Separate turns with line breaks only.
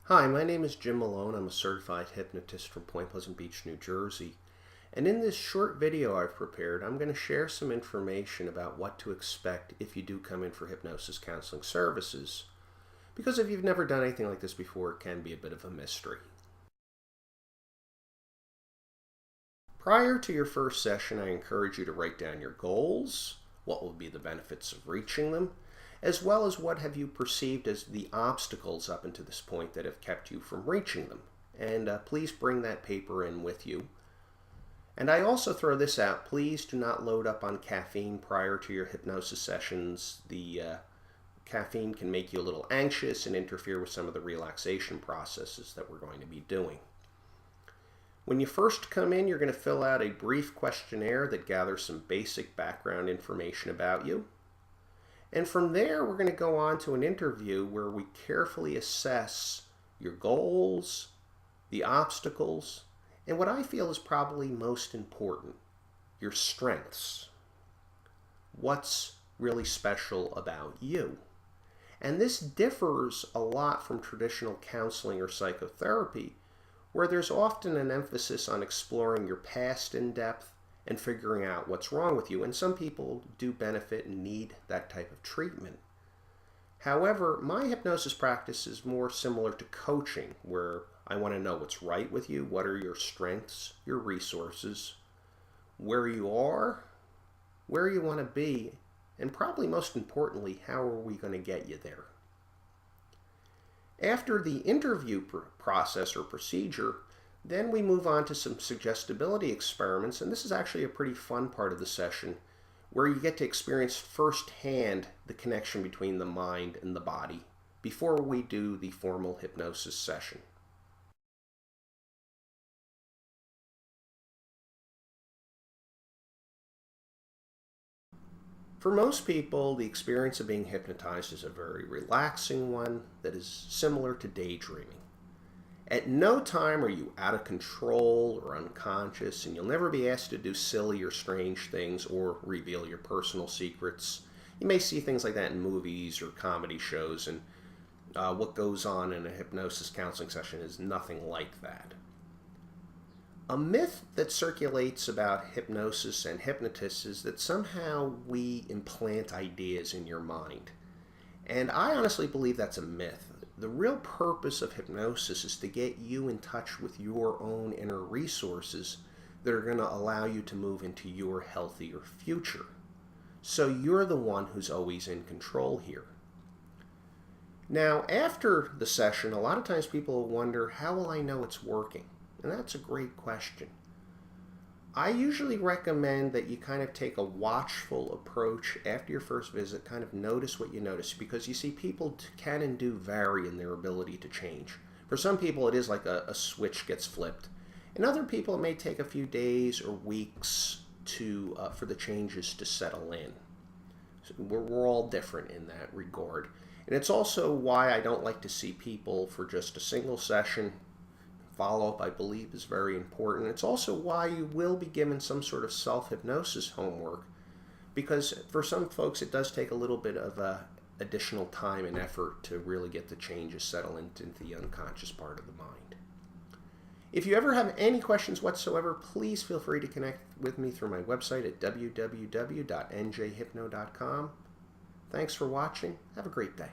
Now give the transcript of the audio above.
Hi, my name is Jim Malone. I'm a certified hypnotist from Point Pleasant Beach, New Jersey. And in this short video I've prepared, I'm going to share some information about what to expect if you do come in for hypnosis counseling services. Because if you've never done anything like this before, it can be a bit of a mystery. Prior to your first session, I encourage you to write down your goals, what will be the benefits of reaching them, as well as what have you perceived as the obstacles up until this point that have kept you from reaching them. And please bring that paper in with you. And I also throw this out, please do not load up on caffeine prior to your hypnosis sessions. The caffeine can make you a little anxious and interfere with some of the relaxation processes that we're going to be doing. When you first come in, you're going to fill out a brief questionnaire that gathers some basic background information about you. And from there, we're going to go on to an interview where we carefully assess your goals, the obstacles, and what I feel is probably most important, your strengths. What's really special about you? And this differs a lot from traditional counseling or psychotherapy, where there's often an emphasis on exploring your past in depth and figuring out what's wrong with you. And some people do benefit and need that type of treatment. However, my hypnosis practice is more similar to coaching, where I want to know what's right with you, what are your strengths, your resources, where you are, where you want to be, and probably most importantly, how are we going to get you there? After the interview process or procedure, then we move on to some suggestibility experiments, and this is actually a pretty fun part of the session where you get to experience firsthand the connection between the mind and the body before we do the formal hypnosis session. For most people, the experience of being hypnotized is a very relaxing one that is similar to daydreaming. At no time are you out of control or unconscious, and you'll never be asked to do silly or strange things or reveal your personal secrets. You may see things like that in movies or comedy shows, and what goes on in a hypnosis counseling session is nothing like that. A myth that circulates about hypnosis and hypnotists is that somehow we implant ideas in your mind. And I honestly believe that's a myth. The real purpose of hypnosis is to get you in touch with your own inner resources that are going to allow you to move into your healthier future. So you're the one who's always in control here. Now, after the session, a lot of times people wonder, how will I know it's working? And that's a great question. I usually recommend that you kind of take a watchful approach after your first visit, kind of notice what you notice, because you see people can and do vary in their ability to change. For some people it is like a switch gets flipped. In other people it may take a few days or weeks for the changes to settle in. So we're all different in that regard. And it's also why I don't like to see people for just a single session. Follow-up, I believe, is very important. It's also why you will be given some sort of self-hypnosis homework, because for some folks it does take a little bit of additional time and effort to really get the changes settled into the unconscious part of the mind. If you ever have any questions whatsoever, please feel free to connect with me through my website at www.njhypno.com. Thanks for watching. Have a great day.